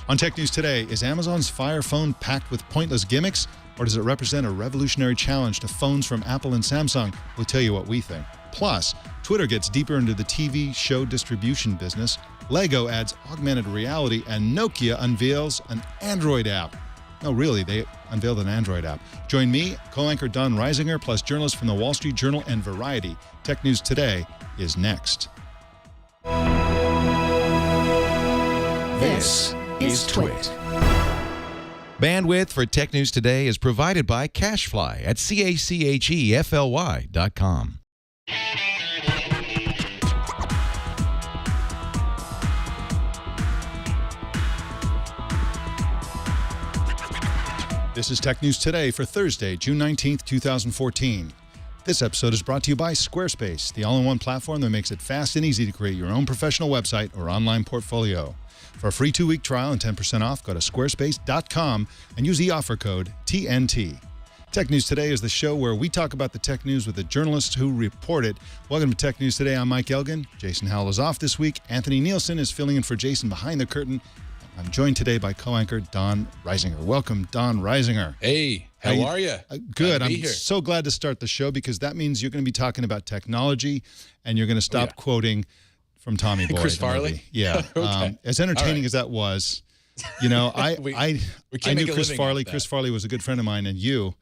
On Tech News Today, is Amazon's Fire Phone packed with pointless gimmicks, or does it represent a revolutionary challenge to phones from Apple and Samsung? We'll tell you what we think. Plus, Twitter gets deeper into the TV show distribution business, Lego adds augmented reality, and Nokia unveils an Android app. No, really, they unveiled an Android app. Join me, co-anchor Don Reisinger, plus journalists from the Wall Street Journal and Variety. Tech News Today is next. This is Twit. Bandwidth for Tech News Today is provided by CashFly at CACHEFLY.com. This is Tech News Today for Thursday, June 19th, 2014. This episode is brought to you by Squarespace, the all-in-one platform that makes it fast and easy to create your own professional website or online portfolio. For a free 2-week trial and 10% off, go to squarespace.com and use the offer code TNT. Tech News Today is the show where we talk about the tech news with the journalists who report it. Welcome to Tech News Today. I'm Mike Elgan. Jason Howell is off this week. Anthony Nielsen is filling in for Jason behind the curtain. I'm joined today by co-anchor Don Reisinger. Welcome, Don Reisinger. Hey, how are you? Good. I'm so glad to start the show because that means you're going to be talking about technology and you're going to stop quoting from Tommy Boy. Chris Farley? Yeah. Okay. As entertaining as that was, you know, I knew Chris Farley. Chris Farley was a good friend of mine, and you,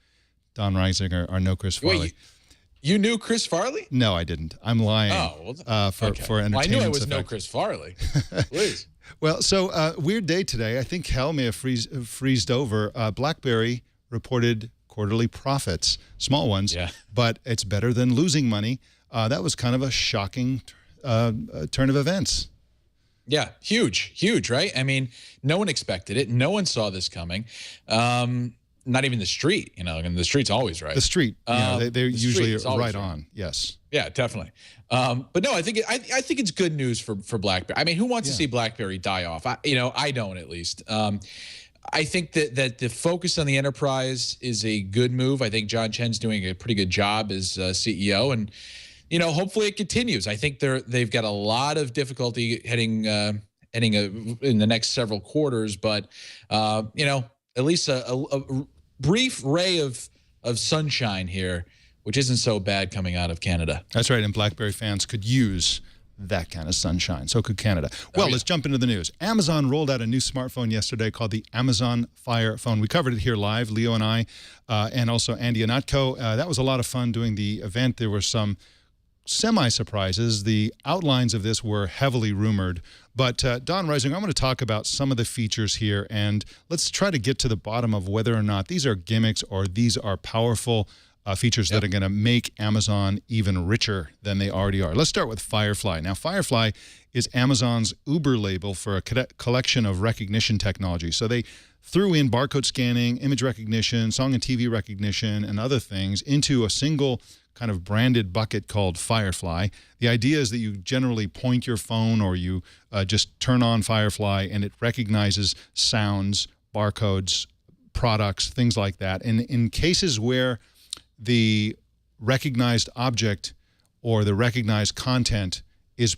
Don Reisinger, are no Chris Farley. Wait, you knew Chris Farley? No, I didn't. I'm lying. Oh, for entertainment. Well, I knew I was no Chris Farley. Please. Well, so weird day today. I think hell may have freezed over. BlackBerry reported quarterly profits, small ones, but it's better than losing money. That was kind of a shocking turn of events. Yeah, huge, right? I mean, no one expected it. No one saw this coming. Not even the street, you know, and the street's always right. The street, they're usually right on. Yes. Yeah, definitely. But no, I think it's good news for BlackBerry. I mean, who wants to see BlackBerry die off? I don't, at least. I think that the focus on the enterprise is a good move. I think John Chen's doing a pretty good job as CEO, and hopefully it continues. I think they've got a lot of difficulty heading in the next several quarters, but at least a brief ray of sunshine here, which isn't so bad coming out of Canada. That's right, and BlackBerry fans could use that kind of sunshine. So could Canada. Well, let's jump into the news. Amazon rolled out a new smartphone yesterday called the Amazon Fire Phone. We covered it here live, Leo and I, and also Andy Anatko. That was a lot of fun doing the event. There were some semi-surprises. The outlines of this were heavily rumored. But Don Reisinger, I'm going to talk about some of the features here, and let's try to get to the bottom of whether or not these are gimmicks or these are powerful features that are going to make Amazon even richer than they already are. Let's start with Firefly. Now, Firefly is Amazon's Uber label for a collection of recognition technology. So they threw in barcode scanning, image recognition, song and TV recognition, and other things into a single kind of branded bucket called Firefly. The idea is that you generally point your phone or you just turn on Firefly and it recognizes sounds, barcodes, products, things like that. And in cases where the recognized object or the recognized content is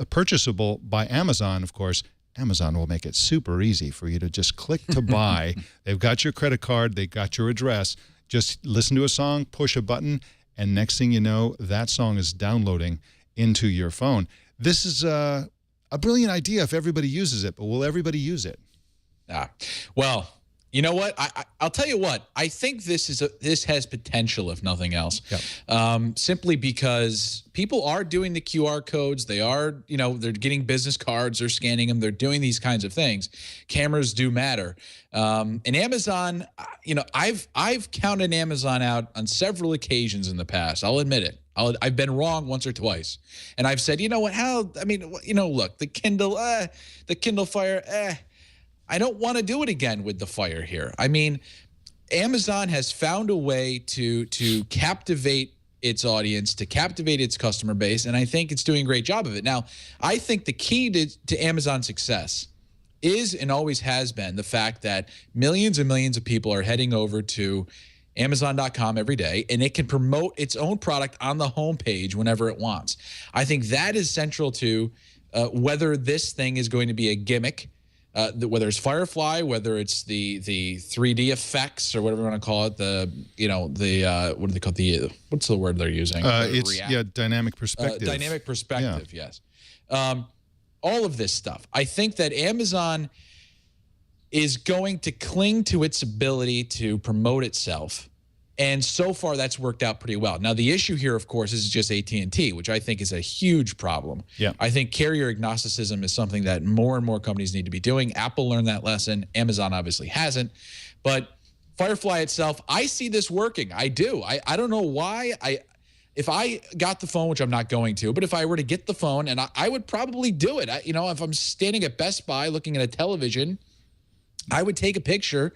purchasable by Amazon, of course, Amazon will make it super easy for you to just click to buy. They've got your credit card, they got your address. Just listen to a song, push a button, and next thing you know, that song is downloading into your phone. This is a brilliant idea if everybody uses it, but will everybody use it? Well, you know what? I'll tell you what. I think this has potential, if nothing else. Yep. Simply because people are doing the QR codes. They are, they're getting business cards. They're scanning them. They're doing these kinds of things. Cameras do matter. And Amazon, I've counted Amazon out on several occasions in the past. I'll admit it. I've been wrong once or twice, and I've said, you know what? Look, the Kindle Fire. I don't want to do it again with the Fire here. I mean, Amazon has found a way to captivate its audience, to captivate its customer base, and I think it's doing a great job of it. Now, I think the key to Amazon's success is and always has been the fact that millions and millions of people are heading over to Amazon.com every day, and it can promote its own product on the homepage whenever it wants. I think that is central to whether this thing is going to be a gimmick whether it's Firefly, whether it's the 3D effects or whatever you want to call it, what do they call it? What's the word they're using? Dynamic perspective. Dynamic perspective, yes. All of this stuff. I think that Amazon is going to cling to its ability to promote itself. And so far, that's worked out pretty well. Now, the issue here, of course, is just AT&T, which I think is a huge problem. Yeah. I think carrier agnosticism is something that more and more companies need to be doing. Apple learned that lesson. Amazon obviously hasn't. But Firefly itself, I see this working. I do. I don't know why. If I got the phone, which I'm not going to, but if I were to get the phone, and I would probably do it. If I'm standing at Best Buy looking at a television, I would take a picture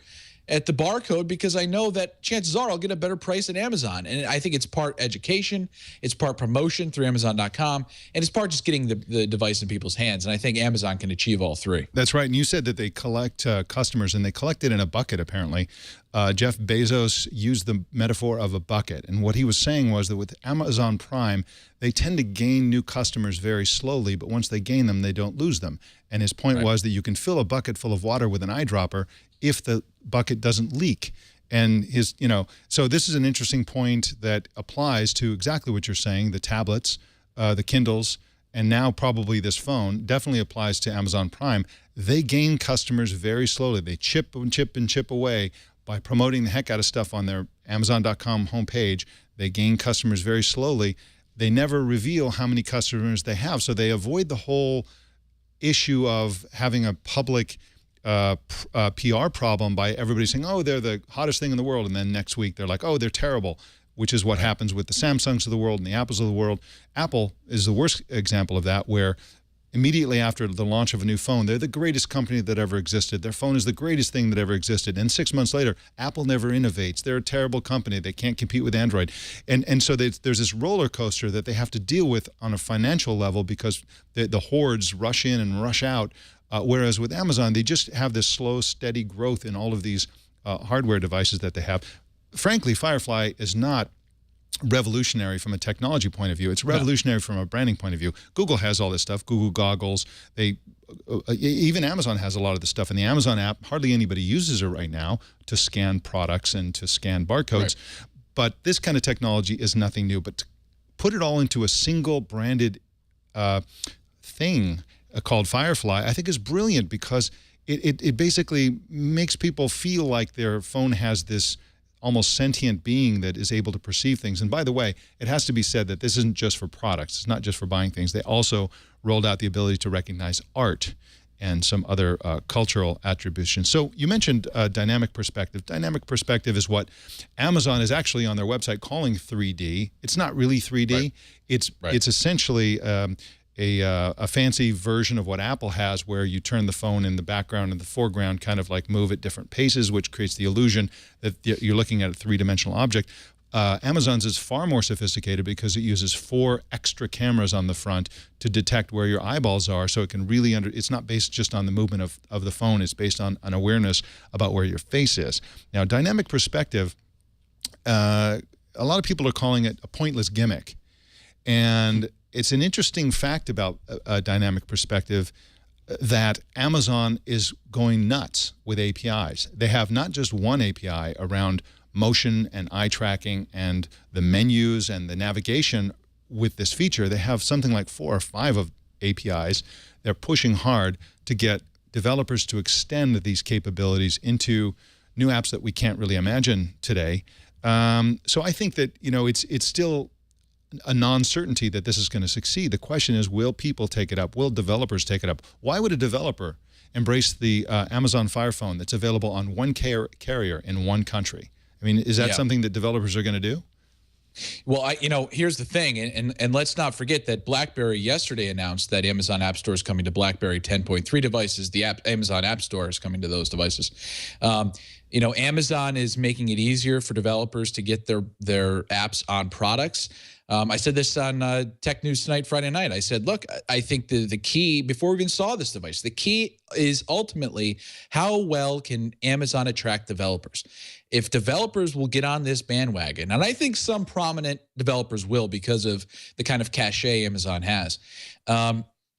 at the barcode because I know that chances are I'll get a better price at Amazon. And I think it's part education, it's part promotion through Amazon.com, and it's part just getting the device in people's hands. And I think Amazon can achieve all three. That's right. And you said that they collect customers, and they collect it in a bucket, apparently. Jeff Bezos used the metaphor of a bucket. And what he was saying was that with Amazon Prime, they tend to gain new customers very slowly, but once they gain them, they don't lose them. And his point was that you can fill a bucket full of water with an eyedropper if the bucket doesn't leak. And so this is an interesting point that applies to exactly what you're saying, the tablets, the Kindles, and now probably this phone definitely applies to Amazon Prime. They gain customers very slowly. They chip and chip and chip away by promoting the heck out of stuff on their Amazon.com homepage. They gain customers very slowly. They never reveal how many customers they have, so they avoid the whole issue of having a public PR problem by everybody saying, oh, they're the hottest thing in the world, and then next week they're like, oh, they're terrible, which is what happens with the Samsungs of the world and the Apples of the world. Apple is the worst example of that, where immediately after the launch of a new phone, they're the greatest company that ever existed. Their phone is the greatest thing that ever existed. And 6 months later, Apple never innovates. They're a terrible company. They can't compete with Android. And so there's this roller coaster that they have to deal with on a financial level because the hordes rush in and rush out. Whereas with Amazon, they just have this slow, steady growth in all of these hardware devices that they have. Frankly, Firefly is not revolutionary from a technology point of view. It's revolutionary from a branding point of view. Google has all this stuff, Google goggles. Even Amazon has a lot of this stuff. In the Amazon app, hardly anybody uses it right now to scan products and to scan barcodes. Right. But this kind of technology is nothing new. But to put it all into a single branded thing called Firefly, I think is brilliant because it basically makes people feel like their phone has this almost sentient being that is able to perceive things. And by the way, it has to be said that this isn't just for products. It's not just for buying things. They also rolled out the ability to recognize art and some other cultural attribution. So you mentioned dynamic perspective. Dynamic perspective is what Amazon is actually on their website calling 3D. It's not really 3D. Right. It's essentially a fancy version of what Apple has, where you turn the phone in the background and the foreground kind of like move at different paces, which creates the illusion that you're looking at a three-dimensional object. Amazon's is far more sophisticated because it uses 4 extra cameras on the front to detect where your eyeballs are, so it can really it's not based just on the movement of the phone. It's based on an awareness about where your face is. Now, dynamic perspective, a lot of people are calling it a pointless gimmick. And it's an interesting fact about dynamic perspective that Amazon is going nuts with APIs. They have not just one API around motion and eye tracking and the menus and the navigation with this feature. They have something like 4 or 5 of APIs. They're pushing hard to get developers to extend these capabilities into new apps that we can't really imagine today. So I think that it's still a non-certainty that this is going to succeed. The question is, will people take it up? Will developers take it up? Why would a developer embrace the Amazon Fire Phone that's available on one carrier in one country? I mean, is that something that developers are going to do? Well, here's the thing, and let's not forget that BlackBerry yesterday announced that Amazon App Store is coming to BlackBerry 10.3 devices. The Amazon App Store is coming to those devices. Amazon is making it easier for developers to get their apps on products. I said this on Tech News Tonight, Friday night. I said, look, I think the key, before we even saw this device, the key is ultimately how well can Amazon attract developers? If developers will get on this bandwagon, and I think some prominent developers will because of the kind of cachet Amazon has,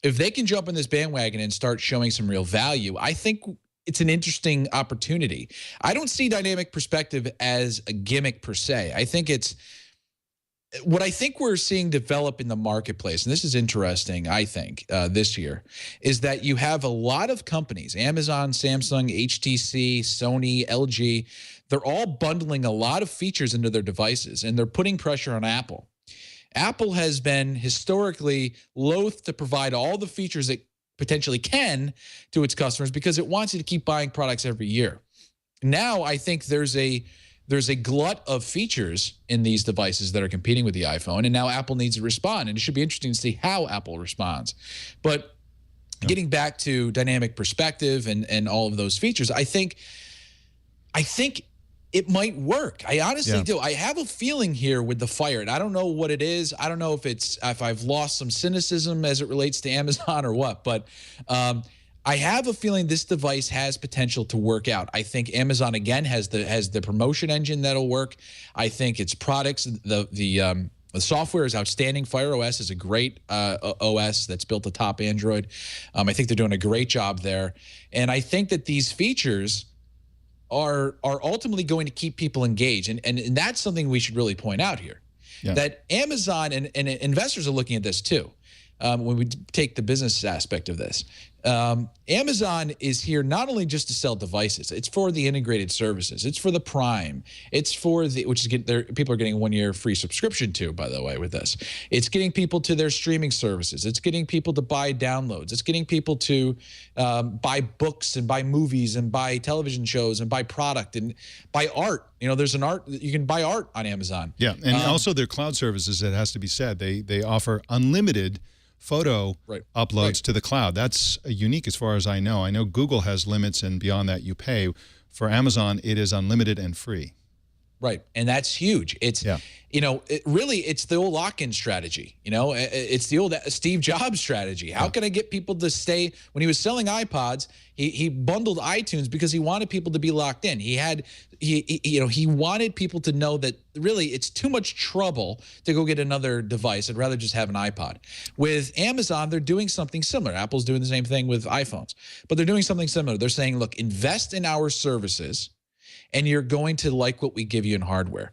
if they can jump on this bandwagon and start showing some real value, I think it's an interesting opportunity. I don't see dynamic perspective as a gimmick per se. I think it's what I think we're seeing develop in the marketplace, and this is interesting, I think, this year, is that you have a lot of companies, Amazon, Samsung, HTC, Sony, LG, they're all bundling a lot of features into their devices, and they're putting pressure on Apple. Apple has been historically loath to provide all the features it potentially can to its customers because it wants you to keep buying products every year. Now, I think there's a glut of features in these devices that are competing with the iPhone, and now Apple needs to respond, and it should be interesting to see how Apple responds. But getting back to dynamic perspective and all of those features, I think it might work. I honestly do. I have a feeling here with the Fire, and I don't know what it is. I don't know if I've lost some cynicism as it relates to Amazon or what, but I have a feeling this device has potential to work out. I think Amazon again has the promotion engine that'll work. I think its products, the software is outstanding. Fire OS is a great OS that's built atop Android. I think they're doing a great job there, and I think that these features are ultimately going to keep people engaged, and that's something we should really point out here. That Amazon and investors are looking at this too. When we take the business aspect of this, Amazon is here not only just to sell devices, it's for the integrated services, it's for the Prime, it's for the, which is people are getting a 1-year free subscription to, by the way, with this. It's getting people to their streaming services, it's getting people to buy downloads, it's getting people to buy books and buy movies and buy television shows and buy product and buy art. You know, there's you can buy art on Amazon. Yeah, and also their cloud services, it has to be said, they offer unlimited photo uploads to the cloud. That's unique as far as I know. I know Google has limits, and beyond that you pay. For Amazon, it is unlimited and free. Right, and that's huge. It's, you know, it's the old lock-in strategy. You know, it's the old Steve Jobs strategy. How can I get people to stay? When he was selling iPods, he bundled iTunes because he wanted people to be locked in. He wanted people to know that really it's too much trouble to go get another device. I'd rather just have an iPod. With Amazon, they're doing something similar. Apple's doing the same thing with iPhones, but they're doing something similar. They're saying, look, invest in our services, and you're going to like what we give you in hardware.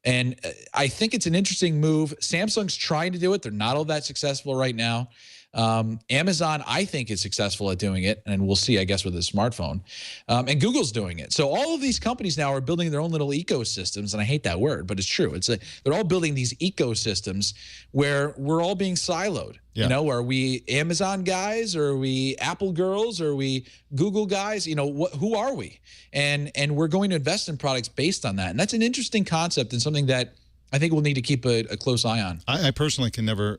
And I think it's an interesting move. Samsung's trying to do it. They're not all that successful right now. Amazon, I think, is successful at doing it, and we'll see, I guess, with the smartphone. And Google's doing it. So all of these companies now are building their own little ecosystems, and I hate that word, but it's true. They're all building these ecosystems where we're all being siloed. You know, are we Amazon guys, or are we Apple girls, or are we Google guys? You know, who are we? And we're going to invest in products based on that. And that's an interesting concept and something that I think we'll need to keep a close eye on. I personally can never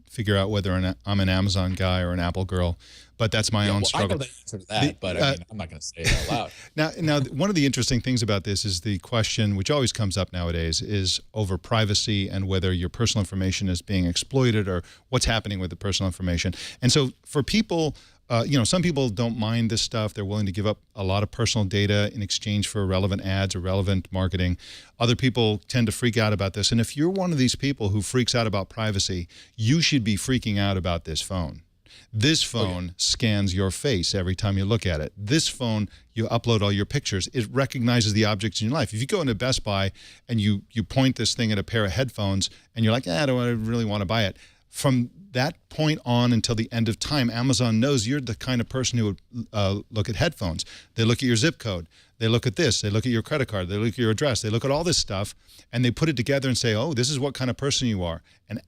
figure out whether I'm an Amazon guy or an Apple girl, but that's my own struggle. I know the answer to that, but I mean, I'm not going to say it out loud. Now, one of the interesting things about this is the question, which always comes up nowadays, is over privacy and whether your personal information is being exploited or what's happening with the personal information. And so for people, you know, some people don't mind this stuff. They're willing to give up a lot of personal data in exchange for relevant ads or relevant marketing. Other people tend to freak out about this. And if you're one of these people who freaks out about privacy, you should be freaking out about this phone. This phone scans your face every time you look at it. This phone, you upload all your pictures. It recognizes the objects in your life. If you go into Best Buy and you point this thing at a pair of headphones and you're like, I don't really want to buy it, from that point on until the end of time, Amazon knows you're the kind of person who would look at headphones. They look at your zip code. They look at this. They look at your credit card. They look at your address. They look at all this stuff, and they put it together and say, oh, this is what kind of person you are.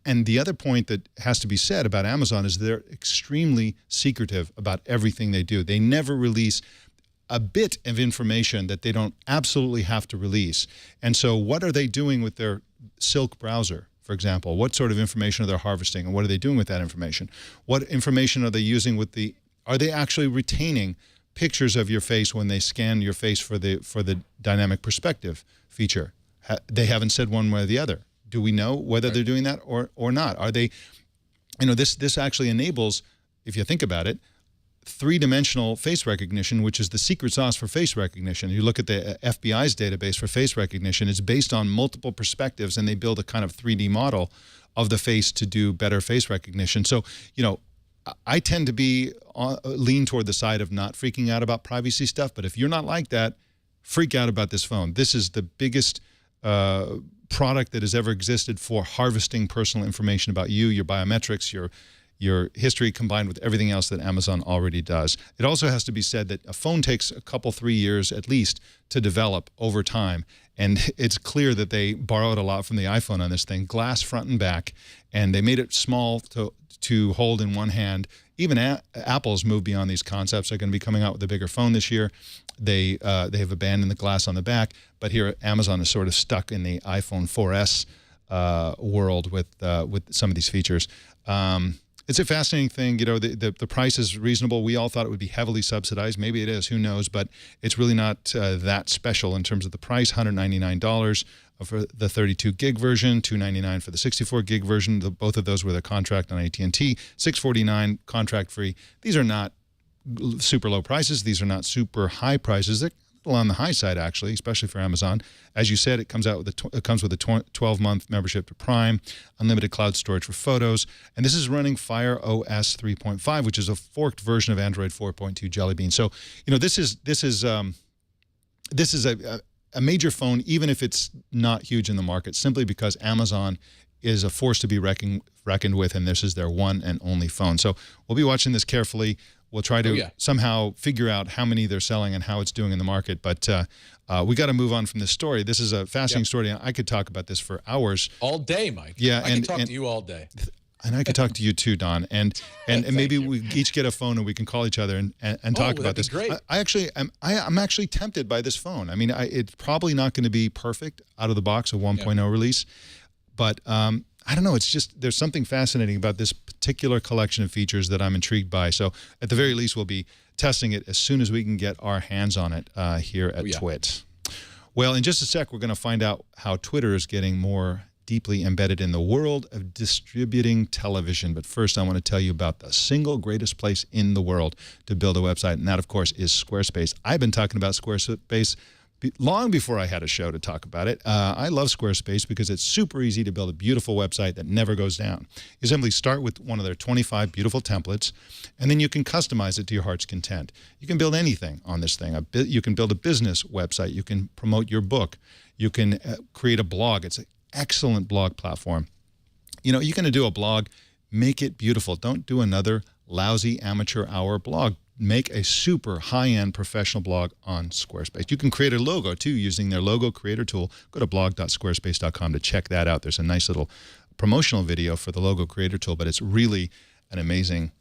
And the other point that has to be said about Amazon is they're extremely secretive about everything they do. They never release a bit of information that they don't absolutely have to release. And so what are they doing with their Silk browser? For example, what sort of information are they harvesting, and what are they doing with that information? What information are they using with are they actually retaining pictures of your face when they scan your face for the dynamic perspective feature? They haven't said one way or the other. Do we know whether they're doing that or not? Are they, you know, this actually enables, if you think about it, three-dimensional face recognition, which is the secret sauce for face recognition. You look at the FBI's database for face recognition, it's based on multiple perspectives, and they build a kind of 3D model of the face to do better face recognition. So, you know, I tend to be lean toward the side of not freaking out about privacy stuff. But if you're not like that, freak out about this phone. This is the biggest product that has ever existed for harvesting personal information about you, your biometrics, your history, combined with everything else that Amazon already does. It also has to be said that a phone takes a couple, 3 years at least to develop over time. And it's clear that they borrowed a lot from the iPhone on this thing, glass front and back, and they made it small to hold in one hand. Even Apple's moved beyond these concepts. They're going to be coming out with a bigger phone this year. They have abandoned the glass on the back, but here Amazon is sort of stuck in the iPhone 4S world with some of these features. It's a fascinating thing. You know, the price is reasonable. We all thought it would be heavily subsidized. Maybe it is. Who knows? But it's really not that special in terms of the price. $199 for the 32 gig version, $299 for the 64 gig version. Both of those with a contract on AT&T. $649 contract free. These are not super low prices. These are not super high prices. They're on the high side, actually, especially for Amazon. As you said, it comes with a 12-month membership to Prime, unlimited cloud storage for photos, and this is running Fire OS 3.5, which is a forked version of Android 4.2 Jelly Bean. So, you know, this is a major phone, even if it's not huge in the market, simply because Amazon is a force to be reckoned with, and this is their one and only phone. So we'll be watching this carefully. We'll try to somehow figure out how many they're selling and how it's doing in the market. But we got to move on from this story. This is a fascinating story. I could talk about this for hours. All day, Mike. Yeah, I can talk to you all day. And I could talk to you too, Don. And maybe we each get a phone and we can call each other and talk about this. Great. I'm actually tempted by this phone. I mean, it's probably not going to be perfect out of the box, a 1.0 release. But I don't know. It's just there's something fascinating about this particular collection of features that I'm intrigued by. So at the very least, we'll be testing it as soon as we can get our hands on it here at Twit. Well, in just a sec, we're going to find out how Twitter is getting more deeply embedded in the world of distributing television. But first, I want to tell you about the single greatest place in the world to build a website, and that, of course, is Squarespace. I've been talking about Squarespace long before I had a show to talk about it. I love Squarespace because it's super easy to build a beautiful website that never goes down. You simply start with one of their 25 beautiful templates, and then you can customize it to your heart's content. You can build anything on this thing. You can build a business website. You can promote your book. You can create a blog. It's an excellent blog platform. You know, you're going to do a blog, make it beautiful. Don't do another lousy amateur hour blog. Make a super high-end professional blog on Squarespace. You can create a logo, too, using their logo creator tool. Go to blog.squarespace.com to check that out. There's a nice little promotional video for the logo creator tool, but it's really an amazing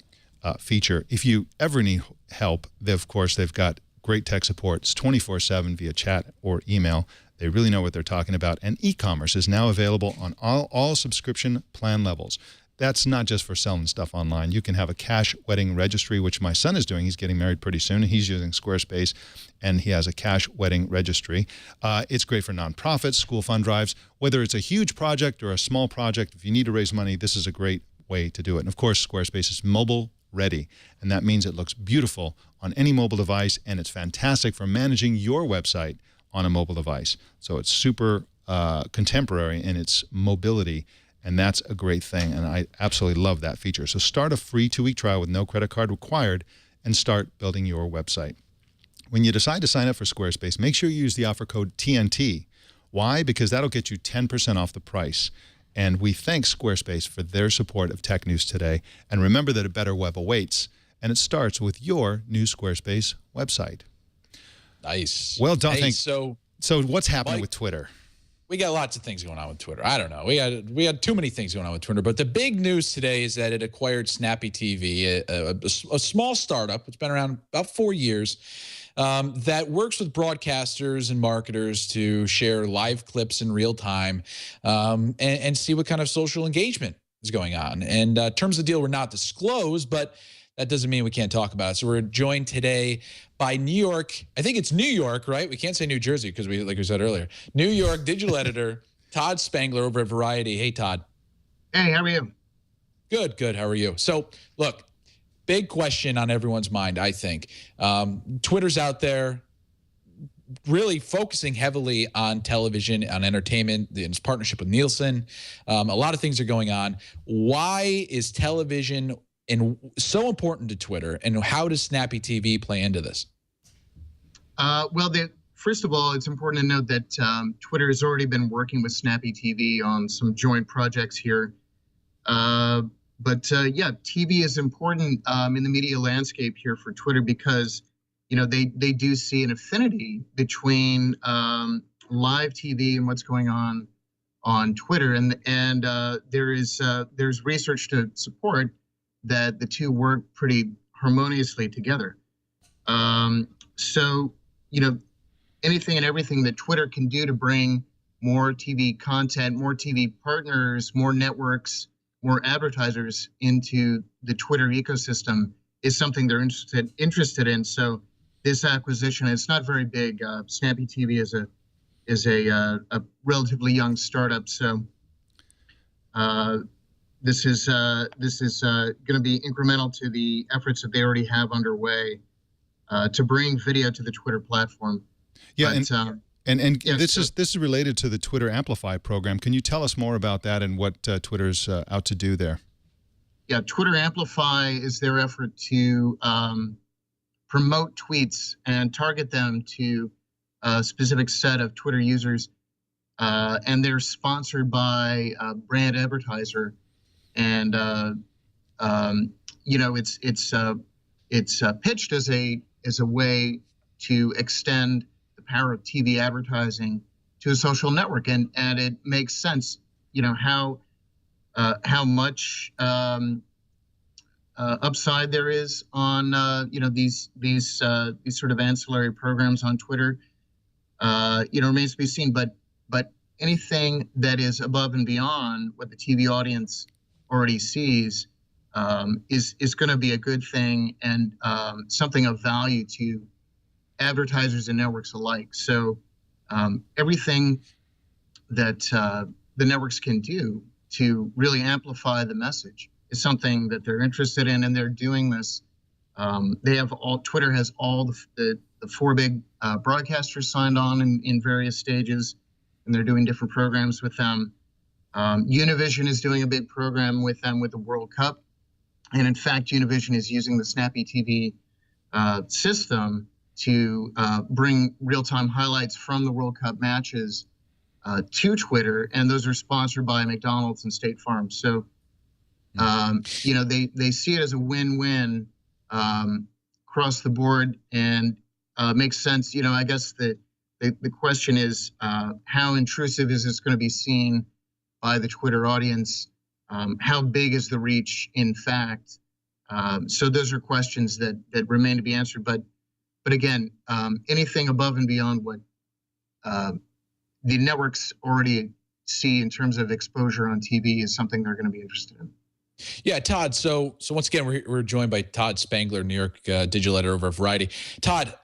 feature. If you ever need help, of course, they've got great tech support. It's 24/7 via chat or email. They really know what they're talking about. And e-commerce is now available on all subscription plan levels. That's not just for selling stuff online. You can have a cash wedding registry, which my son is doing. He's getting married pretty soon. He's using Squarespace, and he has a cash wedding registry. It's great for nonprofits, school fund drives. Whether it's a huge project or a small project, if you need to raise money, this is a great way to do it. And, of course, Squarespace is mobile ready, and that means it looks beautiful on any mobile device, and it's fantastic for managing your website on a mobile device. So it's super contemporary in its mobility. And that's a great thing, and I absolutely love that feature. So start a free 2-week trial with no credit card required and start building your website. When you decide to sign up for Squarespace, make sure you use the offer code TNT. Why? Because that'll get you 10% off the price. And we thank Squarespace for their support of Tech News Today. And remember that a better web awaits, and it starts with your new Squarespace website. Nice. Well done. Hey, so what's happening with Twitter? We got lots of things going on with Twitter. I don't know. We had too many things going on with Twitter. But the big news today is that it acquired Snappy TV, a small startup. It's been around about 4 years that works with broadcasters and marketers to share live clips in real time and see what kind of social engagement is going on. And terms of the deal were not disclosed, but that doesn't mean we can't talk about it. So we're joined today by New York. I think it's New York, right? We can't say New Jersey because like we said earlier. New York digital editor Todd Spangler over at Variety. Hey, Todd. Hey, how are you? Good, good. How are you? So, look, big question on everyone's mind, I think. Twitter's out there really focusing heavily on television, on entertainment, in its partnership with Nielsen. A lot of things are going on. Why is television and so important to Twitter, and how does Snappy TV play into this? Well, first of all, it's important to note that Twitter has already been working with Snappy TV on some joint projects here. Yeah, TV is important in the media landscape here for Twitter because, they do see an affinity between live TV and what's going on Twitter, and there's research to support that the two work pretty harmoniously together. So, anything and everything that Twitter can do to bring more TV content, more TV partners, more networks, more advertisers into the Twitter ecosystem is something they're interested in. So this acquisition, it's not very big. Snappy TV is a relatively young startup. So this is going to be incremental to the efforts that they already have underway to bring video to the Twitter platform. Yeah, Yes, this is related to the Twitter Amplify program. Can you tell us more about that and what Twitter's out to do there? Yeah, Twitter Amplify is their effort to promote tweets and target them to a specific set of Twitter users, and they're sponsored by a brand advertiser, and it's pitched as a way to extend the power of TV advertising to a social network, and it makes sense, how much upside there is on these sort of ancillary programs on Twitter. Remains to be seen, but anything that is above and beyond what the TV audience already sees is going to be a good thing and something of value to advertisers and networks alike. So everything that the networks can do to really amplify the message is something that they're interested in, and they're doing this. Twitter has all the four big broadcasters signed on in various stages, and they're doing different programs with them. Univision is doing a big program with them with the World Cup. And in fact, Univision is using the Snappy TV system to bring real-time highlights from the World Cup matches to Twitter, and those are sponsored by McDonald's and State Farm. So, they see it as a win-win across the board, and makes sense. I guess the question is how intrusive is this going to be seen by the Twitter audience? How big is the reach, in fact? So those are questions that remain to be answered. But again, anything above and beyond what the networks already see in terms of exposure on TV is something they're going to be interested in. Yeah, Todd. So once again, we're joined by Todd Spangler, New York digital editor over at Variety. Todd,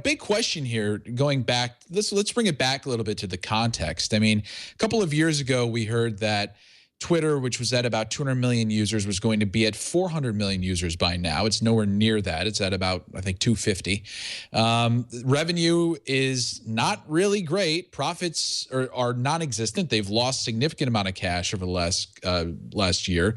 big question here. Going back, let's bring it back a little bit to the context. I mean, a couple of years ago, we heard that Twitter, which was at about 200 million users, was going to be at 400 million users by now. It's nowhere near that. It's at about, I think, 250. Revenue is not really great. Profits are non-existent. They've lost significant amount of cash over the last year.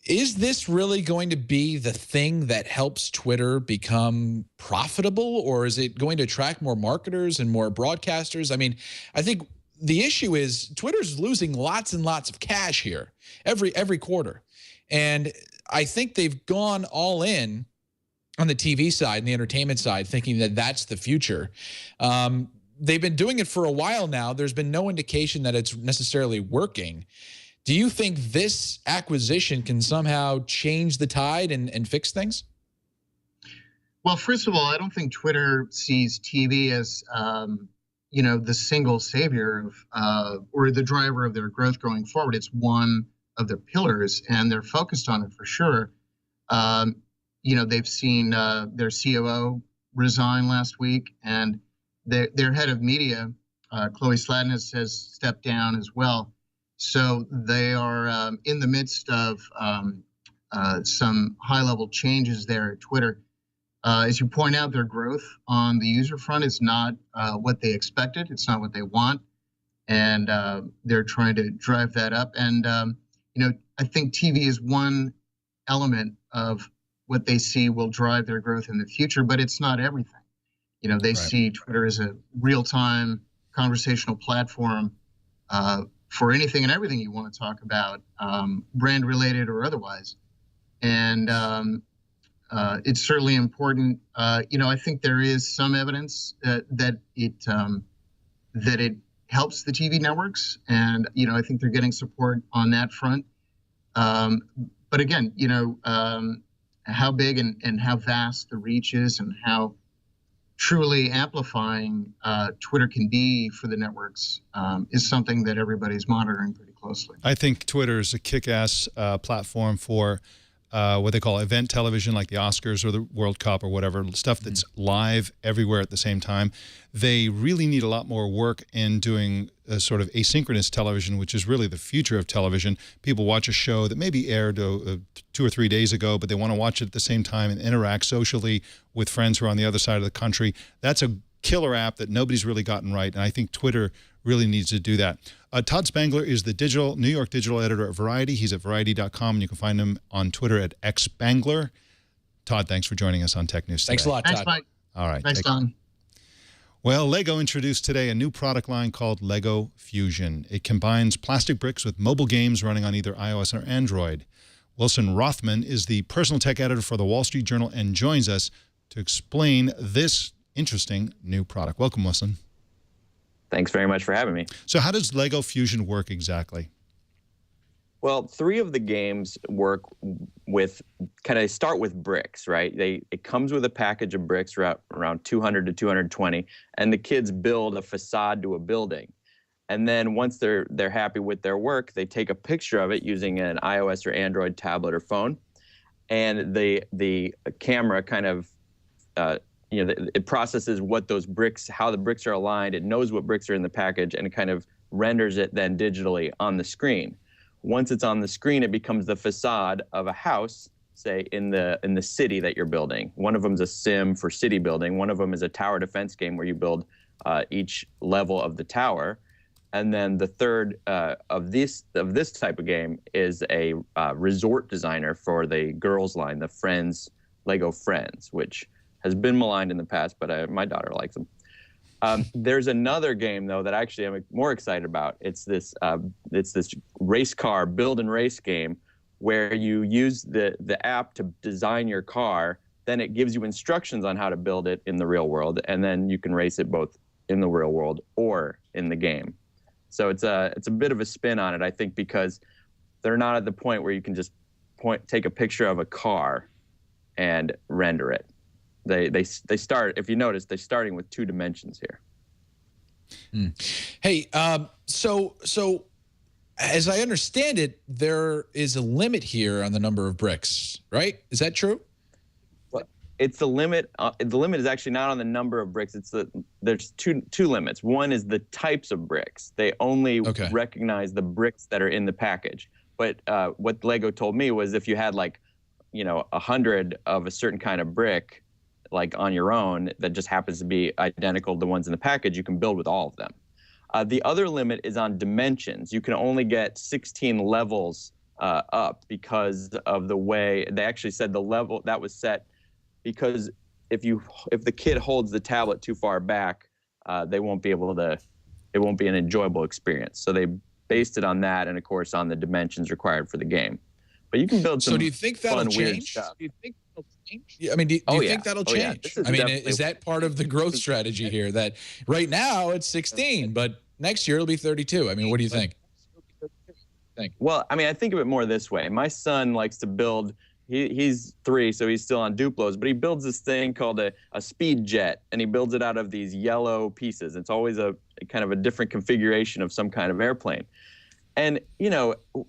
Is this really going to be the thing that helps Twitter become profitable, or is it going to attract more marketers and more broadcasters? I mean, I think the issue is Twitter's losing lots and lots of cash here every quarter. And I think they've gone all in on the TV side and the entertainment side, thinking that that's the future. They've been doing it for a while now. There's been no indication that it's necessarily working. Do you think this acquisition can somehow change the tide and fix things? Well, first of all, I don't think Twitter sees TV as the single savior of or the driver of their growth going forward. It's one of their pillars, and they're focused on it for sure. They've seen their COO resign last week, and their head of media, Chloe Sladden, has stepped down as well. So they are in the midst of some high-level changes there at Twitter. As you point out, their growth on the user front is not what they expected. It's not what they want, and they're trying to drive that up. And I think TV is one element of what they see will drive their growth in the future, but it's not everything. They see Twitter as a real-time conversational platform for anything and everything you want to talk about, brand-related or otherwise. And it's certainly important. I think there is some evidence that it helps the TV networks, and I think they're getting support on that front. But again, how big and how vast the reach is, and how truly amplifying Twitter can be for the networks is something that everybody's monitoring pretty closely. I think Twitter is a kick-ass platform for what they call event television, like the Oscars or the World Cup or whatever, stuff that's live everywhere at the same time. They really need a lot more work in doing a sort of asynchronous television, which is really the future of television. People watch a show that maybe aired 2 or 3 days ago, but they want to watch it at the same time and interact socially with friends who are on the other side of the country. That's a killer app that nobody's really gotten right, and I think Twitter really needs to do that. Todd Spangler is the New York digital editor at Variety. He's at Variety.com, and you can find him on Twitter at xspangler. Todd, thanks for joining us on Tech News today. Thanks a lot, Todd. Thanks, Mike. All right. Thanks, Don. Well, Lego introduced today a new product line called Lego Fusion. It combines plastic bricks with mobile games running on either iOS or Android. Wilson Rothman is the personal tech editor for the Wall Street Journal and joins us to explain this interesting new product. Welcome, Wilson. Thanks very much for having me. So how does Lego Fusion work exactly? Well, 3 of the games work with start with bricks, right? It comes with a package of bricks around 200 to 220, and the kids build a facade to a building. And then once they're happy with their work, they take a picture of it using an iOS or Android tablet or phone, and the camera kind of it processes what those bricks, how the bricks are aligned. It knows what bricks are in the package, and it kind of renders it then digitally on the screen. Once it's on the screen, it becomes the facade of a house, say in the city that you're building. One of them is a sim for city building. One of them is a tower defense game where you build each level of the tower. And then the third of this type of game is a resort designer for the girls line, the Friends, Lego Friends, which has been maligned in the past, but my daughter likes them. There's another game though that actually I'm more excited about. It's this race car build and race game where you use the app to design your car. Then it gives you instructions on how to build it in the real world, and then you can race it both in the real world or in the game. So it's a bit of a spin on it, I think, because they're not at the point where you can just take a picture of a car and render it. They start, if you notice, they're starting with 2 dimensions here. Hey, so as I understand it, there is a limit here on the number of bricks, right? Is that true? Well, it's the limit. The limit is actually not on the number of bricks. There's two limits. One is the types of bricks. They only recognize the bricks that are in the package. But what Lego told me was if you had 100 of a certain kind of brick, like on your own, that just happens to be identical to the ones in the package, you can build with all of them. The other limit is on dimensions. You can only get 16 levels up because of the way they actually said the level that was set, because if the kid holds the tablet too far back, they won't be able to, it won't be an enjoyable experience. So they based it on that, and of course on the dimensions required for the game. But you can build some do you think that'll fun, weird change? stuff. Do you think that'll change? I mean, do you think that'll change? Yeah. I mean, is that part of the growth strategy here? That right now it's 16, but next year it'll be 32. I mean, what do you think? Well, I mean, I think of it more this way. My son likes to build. He's 3, so he's still on Duplos, but he builds this thing called a speed jet, and he builds it out of these yellow pieces. It's always a kind of a different configuration of some kind of airplane. And,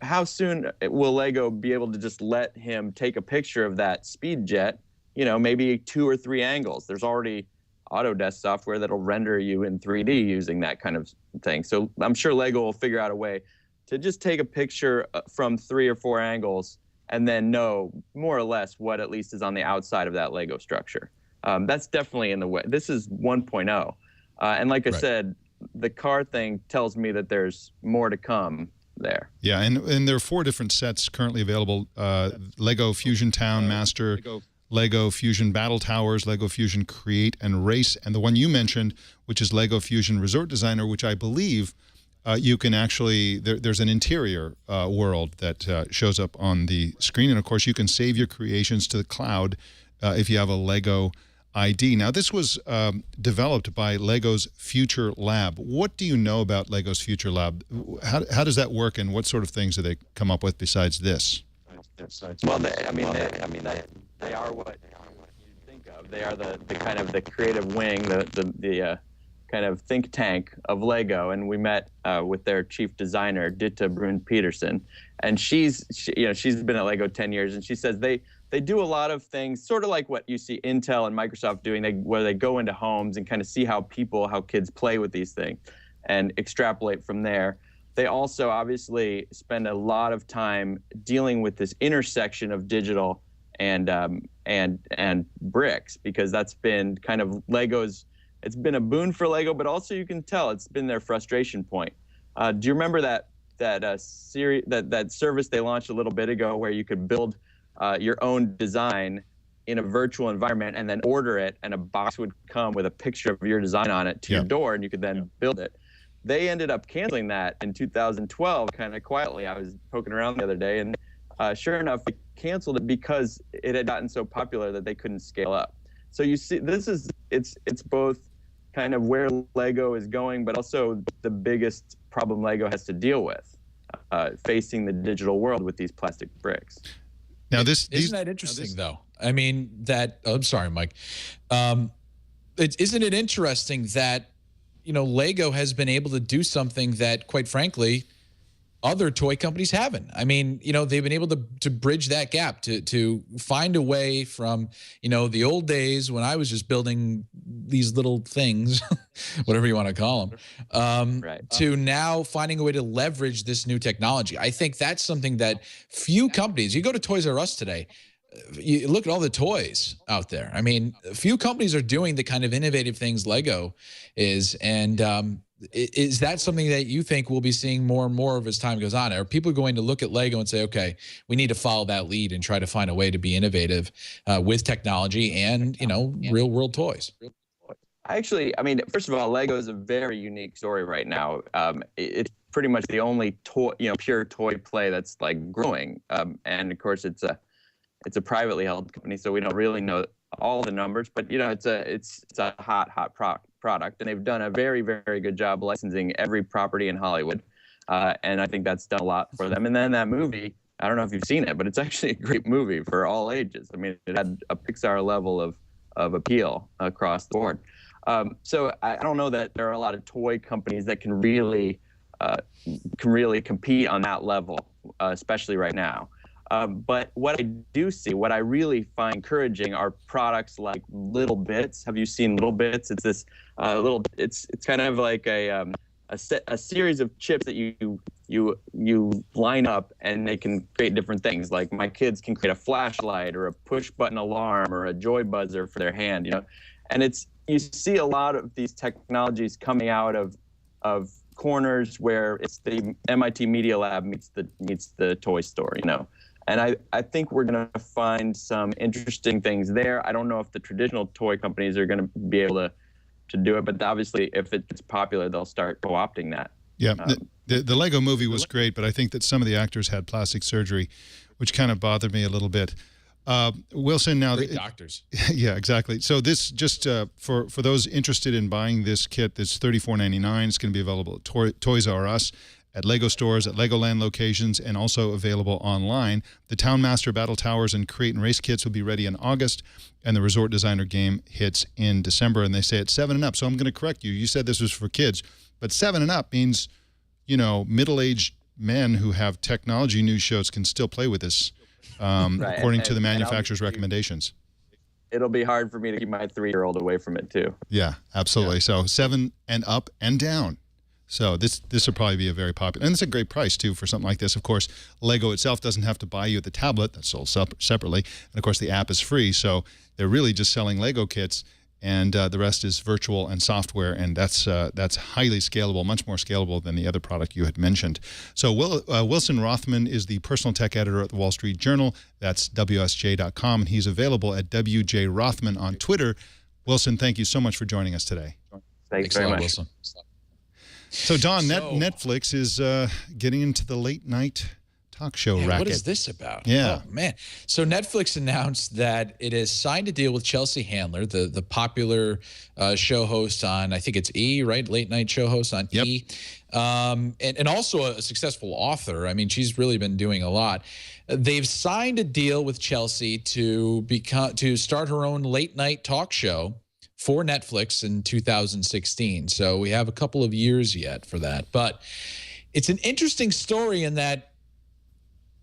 how soon will Lego be able to just let him take a picture of that speed jet, maybe 2 or 3 angles? There's already Autodesk software that'll render you in 3D using that kind of thing. So I'm sure Lego will figure out a way to just take a picture from 3 or 4 angles and then know more or less what at least is on the outside of that Lego structure. That's definitely in the way. This is 1.0. And like I said, the car thing tells me that there's more to come there. Yeah, and there are 4 different sets currently available: Lego Fusion Town Master, Lego Fusion Battle Towers, Lego Fusion Create and Race, and the one you mentioned, which is Lego Fusion Resort Designer, which I believe you can actually, there's an interior world that shows up on the screen. And of course, you can save your creations to the cloud if you have a Lego ID. Now, this was developed by Lego's Future Lab. What do you know about Lego's Future Lab? How does that work, and what sort of things do they come up with besides this? Well, they are what you think of. They are the kind of the creative wing, the kind of think tank of Lego. And we met with their chief designer, Ditte Brun-Petersen, and she's been at Lego 10 years, and she says they do a lot of things, sort of like what you see Intel and Microsoft doing, where they go into homes and kind of see how kids play with these things and extrapolate from there. They also obviously spend a lot of time dealing with this intersection of digital and bricks, because that's been kind of Lego's. It's been a boon for Lego, but also you can tell it's been their frustration point. Do you remember that service they launched a little bit ago, where you could build your own design in a virtual environment and then order it, and a box would come with a picture of your design on it to your door, and you could then build it? They ended up canceling that in 2012, kind of quietly. I was poking around the other day, and sure enough, they canceled it because it had gotten so popular that they couldn't scale up. So you see, it's both kind of where Lego is going, but also the biggest problem Lego has to deal with, facing the digital world with these plastic bricks. Now, isn't that interesting, though? I mean, I'm sorry, Mike. Isn't it interesting that, Lego has been able to do something that, quite frankly, other toy companies haven't? I mean, they've been able to bridge that gap, to find a way from, the old days when I was just building these little things, whatever you want to call them, right, to now finding a way to leverage this new technology. I think that's something that few companies, you go to Toys R Us today, you look at all the toys out there. I mean, few companies are doing the kind of innovative things Lego is. And is that something that you think we'll be seeing more and more of as time goes on? Are people going to look at Lego and say, okay, we need to follow that lead and try to find a way to be innovative with technology and, real world toys? Actually, I mean, first of all, Lego is a very unique story right now. It's pretty much the only toy, pure toy play that's like growing. And of course, it's a privately held company, so we don't really know all the numbers, but it's a hot product, and they've done a very, very good job licensing every property in Hollywood, and I think that's done a lot for them. And then that movie, I don't know if you've seen it, but it's actually a great movie for all ages. I mean, it had a Pixar level of appeal across the board. So I don't know that there are a lot of toy companies that can really compete on that level, especially right now. But what I do see, what I really find encouraging, are products like Little Bits. Have you seen Little Bits? It's this it's kind of like a series of chips that you line up, and they can create different things. Like my kids can create a flashlight or a push button alarm or a joy buzzer for their hand, And you see a lot of these technologies coming out of corners where it's the MIT Media Lab meets the toy store, And I think we're going to find some interesting things there. I don't know if the traditional toy companies are going to be able to do it, but obviously if it's popular, they'll start co-opting that. Yeah, the Lego movie was great, but I think that some of the actors had plastic surgery, which kind of bothered me a little bit. Wilson, now great doctors. Yeah, exactly. So this just for those interested in buying this kit, that's $34.99. It's going to be available at Toys R Us, at Lego stores, at Legoland locations, and also available online. The Town Master Battle Towers and Create and Race kits will be ready in August, and the Resort Designer game hits in December, and they say it's 7 and up. So I'm going to correct you. You said this was for kids, but 7 and up means, middle-aged men who have technology news shows can still play with this, right, according to the manufacturer's recommendations. It'll be hard for me to keep my 3-year-old away from it, too. Yeah, absolutely. Yeah. So 7 and up and down. So this will probably be a very popular, and it's a great price too for something like this. Of course, Lego itself doesn't have to buy you the tablet; that's sold separately, and of course the app is free. So they're really just selling Lego kits, and the rest is virtual and software, and that's highly scalable, much more scalable than the other product you had mentioned. So Wilson Rothman is the personal tech editor at the Wall Street Journal. That's WSJ.com, and he's available at WJ Rothman on Twitter. Wilson, thank you so much for joining us today. Thanks very much. Wilson. So, Don, Netflix is getting into the late night talk show racket. What is this about? Yeah. Oh, man. So Netflix announced that it has signed a deal with Chelsea Handler, the popular show host on, I think it's E, right? Late night show host on E. And also a successful author. I mean, she's really been doing a lot. They've signed a deal with Chelsea to start her own late night talk show for Netflix in 2016. So we have a couple of years yet for that. But it's an interesting story in that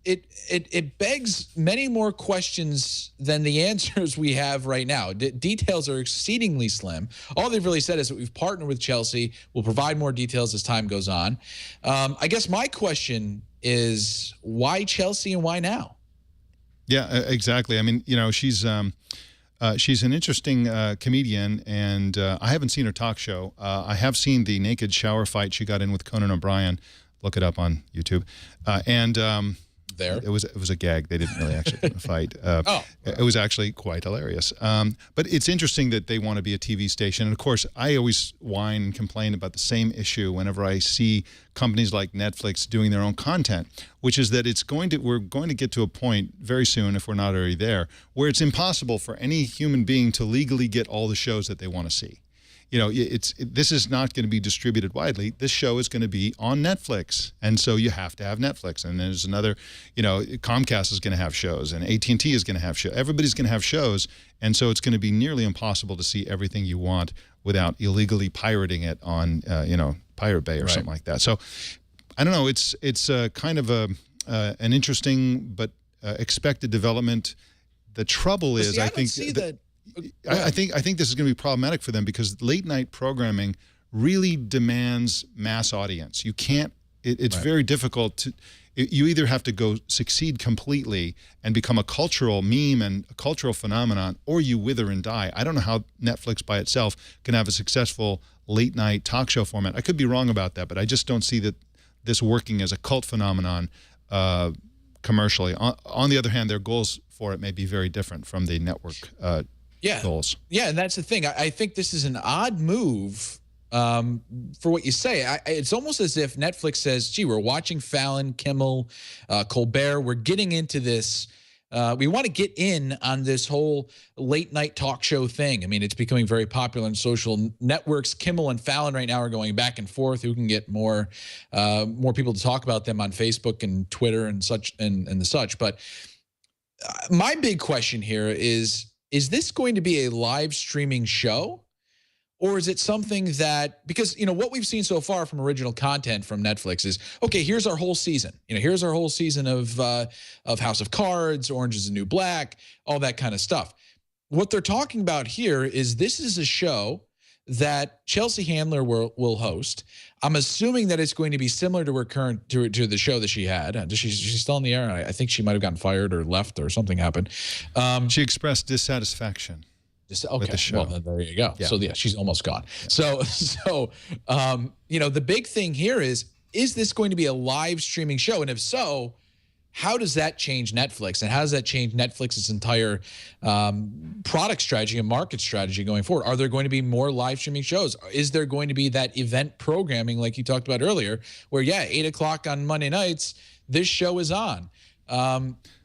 it begs many more questions than the answers we have right now. Details are exceedingly slim. All they've really said is that we've partnered with Chelsea. We'll provide more details as time goes on. I guess my question is, why Chelsea and why now? Yeah, exactly. I mean, you know, she's an interesting comedian, and I haven't seen her talk show. I have seen the naked shower fight she got in with Conan O'Brien. Look it up on YouTube. It was a gag. They didn't really actually fight. It was actually quite hilarious. But it's interesting that they want to be a TV station. And of course, I always whine and complain about the same issue whenever I see companies like Netflix doing their own content, which is that we're going to get to a point very soon, if we're not already there, where it's impossible for any human being to legally get all the shows that they want to see. You know, this is not going to be distributed widely. This show is going to be on Netflix, and so you have to have Netflix. And there's another, you know, Comcast is going to have shows, and AT&T is going to have shows. Everybody's going to have shows, and so it's going to be nearly impossible to see everything you want without illegally pirating it on, you know, Pirate Bay or something like that. So, I don't know. It's kind of an interesting but expected development. The trouble is, I think I think this is going to be problematic for them because late night programming really demands mass audience. You can't. It's very difficult to. You either have to succeed completely and become a cultural meme and a cultural phenomenon, or you wither and die. I don't know how Netflix by itself can have a successful late night talk show format. I could be wrong about that, but I just don't see that this working as a cult phenomenon commercially. On the other hand, their goals for it may be very different from the network goals. Yeah, and that's the thing. I think this is an odd move for what you say. It's almost as if Netflix says, gee, we're watching Fallon, Kimmel, Colbert. We're getting into this. We want to get in on this whole late night talk show thing. I mean, it's becoming very popular in social networks. Kimmel and Fallon right now are going back and forth. Who can get more people to talk about them on Facebook and Twitter and such and the such. But my big question here is this going to be a live streaming show? Or is it something that, because, you know, what we've seen so far from original content from Netflix is, okay, here's our whole season. You know, here's our whole season of House of Cards, Orange is the New Black, all that kind of stuff. What they're talking about here is this is a show that Chelsea Handler will host. I'm assuming that it's going to be similar to her current to the show that she had. She's still in the air. I think she might have gotten fired or left or something happened. She expressed dissatisfaction. Okay, well, then there you go. Yeah. So yeah, she's almost gone. Yeah. So you know, the big thing here is this going to be a live streaming show? And if so, how does that change Netflix? And how does that change Netflix's entire product strategy and market strategy going forward? Are there going to be more live streaming shows? Is there going to be that event programming like you talked about earlier, where 8 o'clock on Monday nights, this show is on?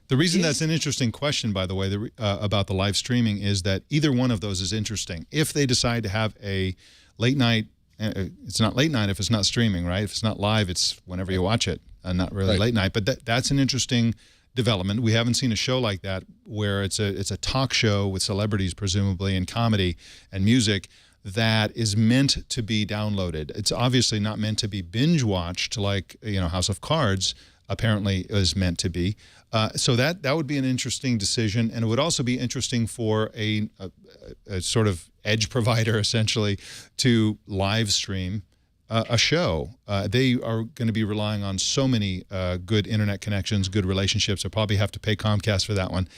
The reason that's an interesting question, by the way, about the live streaming is that either one of those is interesting. If they decide to have a late night, it's not late night if it's not streaming, right? If it's not live, it's whenever you watch it, not really late night. But that's an interesting development. We haven't seen a show like that where it's a talk show with celebrities, presumably, and comedy and music that is meant to be downloaded. It's obviously not meant to be binge watched like, you know, House of Cards apparently is meant to be. So that would be an interesting decision, and it would also be interesting for a sort of edge provider, essentially, to live stream a show. They are going to be relying on so many good internet connections, good relationships. They'll probably have to pay Comcast for that one.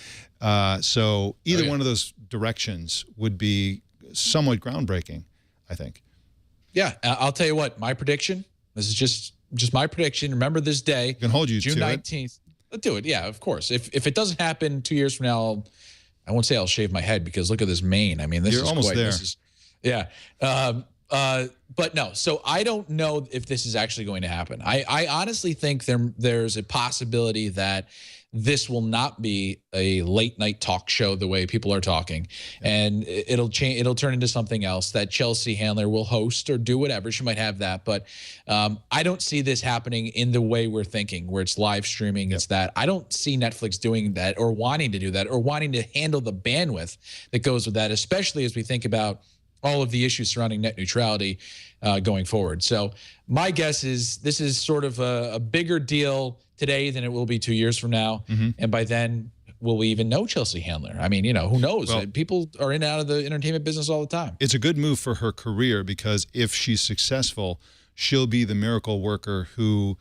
So either one of those directions would be somewhat groundbreaking, I think. Yeah, I'll tell you what, my prediction, this is just my prediction. Remember this day. I can hold you June to 19th. Let's do it. Yeah, of course. If it doesn't happen 2 years from now, I won't say I'll shave my head, because look at this mane. I mean, this You're is almost quite, there. This is, yeah. But no, so I don't know if this is actually going to happen. I honestly think there's a possibility that this will not be a late night talk show the way people are talking, and it'll change. It'll turn into something else that Chelsea Handler will host or do whatever. She might have that, but I don't see this happening in the way we're thinking, where it's live streaming. It's that I don't see Netflix doing that, or wanting to do that, or wanting to handle the bandwidth that goes with that, especially as we think about all of the issues surrounding net neutrality going forward. So my guess is this is sort of a bigger deal today than it will be 2 years from now. And by then, will we even know Chelsea Handler? I mean, who knows? Well, people are in and out of the entertainment business all the time. It's a good move for her career, because if she's successful, she'll be the miracle worker who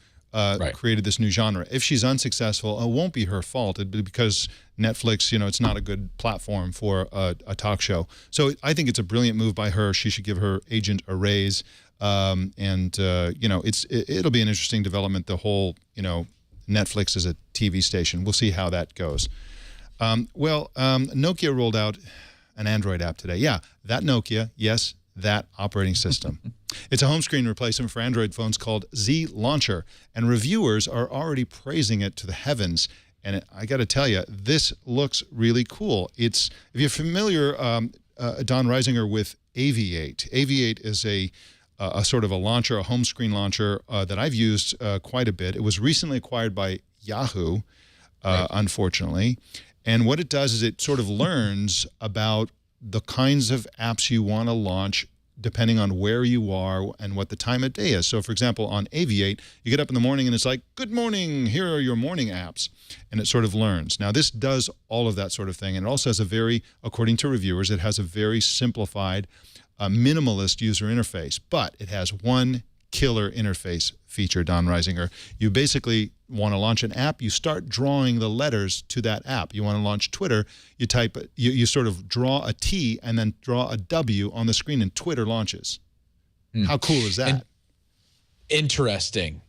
created this new genre. If she's unsuccessful, it won't be her fault. It'd be because Netflix, it's not a good platform for a talk show. So I think it's a brilliant move by her. She should give her agent a raise. It'll be an interesting development, the whole, Netflix as a TV station. We'll see how that goes. Nokia rolled out an Android app today. Yeah, that Nokia, yes, that operating system. It's a home screen replacement for Android phones called Z Launcher, and reviewers are already praising it to the heavens. And I got to tell you, this looks really cool. If you're familiar, Don Reisinger, with AV8. AV8 is a sort of a launcher, a home screen launcher that I've used quite a bit. It was recently acquired by Yahoo, unfortunately. And what it does is it sort of learns about the kinds of apps you want to launch depending on where you are and what the time of day is. So, for example, on AV8, you get up in the morning and it's like, good morning, here are your morning apps. And it sort of learns. Now, this does all of that sort of thing. And it also has according to reviewers, it has a very simplified, minimalist user interface. But it has one killer interface feature, Don Reisinger. You basically want to launch an app, you start drawing the letters to that app. You want to launch Twitter, you sort of draw a T and then draw a W on the screen, and Twitter launches. How cool is that? Interesting.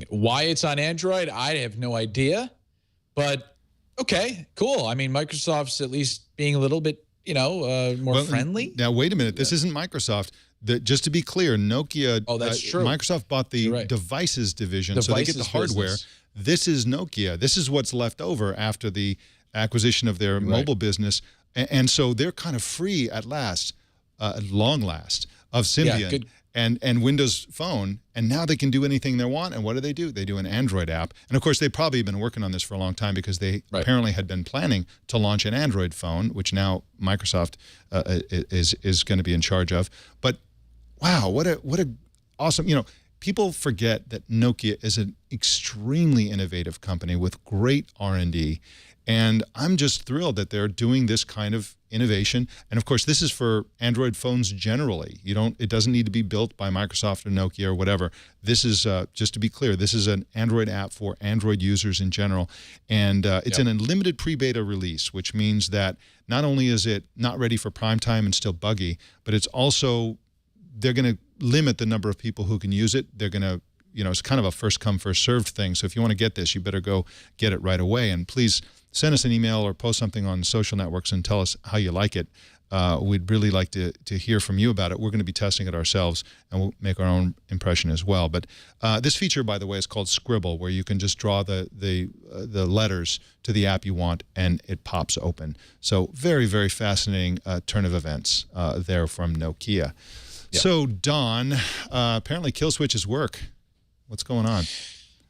Why it's on Android, I have no idea. But okay, cool. I mean, Microsoft's at least being a little bit, more friendly. Now, wait a minute. This isn't Microsoft. Just to be clear, Nokia, that's true. Microsoft bought the devices division, so they get the hardware. This is Nokia. This is what's left over after the acquisition of their mobile business. And so they're kind of free at long last, of Symbian and Windows Phone. And now they can do anything they want. And what do? They do an Android app. And of course, they've probably been working on this for a long time, because they apparently had been planning to launch an Android phone, which now Microsoft is going to be in charge of. But wow, what a awesome, people forget that Nokia is an extremely innovative company with great R&D. And I'm just thrilled that they're doing this kind of innovation. And of course, this is for Android phones generally. It doesn't need to be built by Microsoft or Nokia or whatever. This is, just to be clear, this is an Android app for Android users in general. And it's an unlimited pre-beta release, which means that not only is it not ready for prime time and still buggy, but it's also, they're going to limit the number of people who can use it. They're going to, it's kind of a first come, first served thing. So if you want to get this, you better go get it right away. And please send us an email or post something on social networks and tell us how you like it. We'd really like to hear from you about it. We're going to be testing it ourselves, and we'll make our own impression as well. But this feature, by the way, is called Scribble, where you can just draw the letters to the app you want, and it pops open. So very, very fascinating turn of events there from Nokia. Yep. So, Don, apparently kill switches work. What's going on?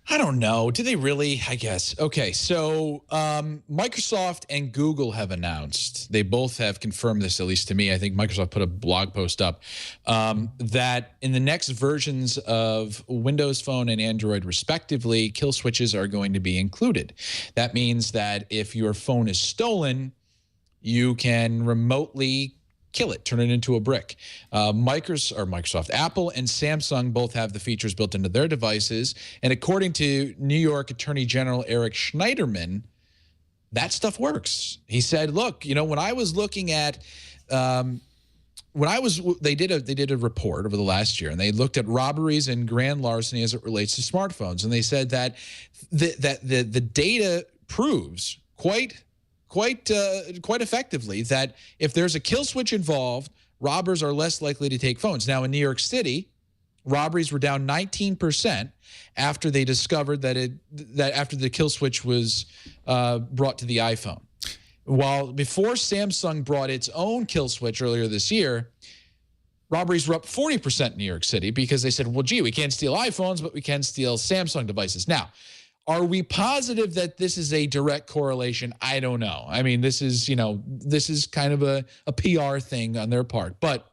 I don't know. Do they really? I guess. Okay, so Microsoft and Google have announced, they both have confirmed this, at least to me. I think Microsoft put a blog post up, that in the next versions of Windows Phone and Android respectively, kill switches are going to be included. That means that if your phone is stolen, you can remotely kill it, turn it into a brick. Microsoft, Apple, and Samsung both have the features built into their devices. And according to New York Attorney General Eric Schneiderman, that stuff works. He said, look, when I was looking at they did a report over the last year, and they looked at robberies and grand larceny as it relates to smartphones, and they said that the data proves quite effectively that if there's a kill switch involved, robbers are less likely to take phones. Now, in New York City, robberies were down 19% after they discovered that after the kill switch was brought to the iPhone. While before Samsung brought its own kill switch earlier this year, robberies were up 40% in New York City because they said, well, gee, we can't steal iPhones, but we can steal Samsung devices. Now, are we positive that this is a direct correlation? I don't know. I mean, this is kind of a PR thing on their part. But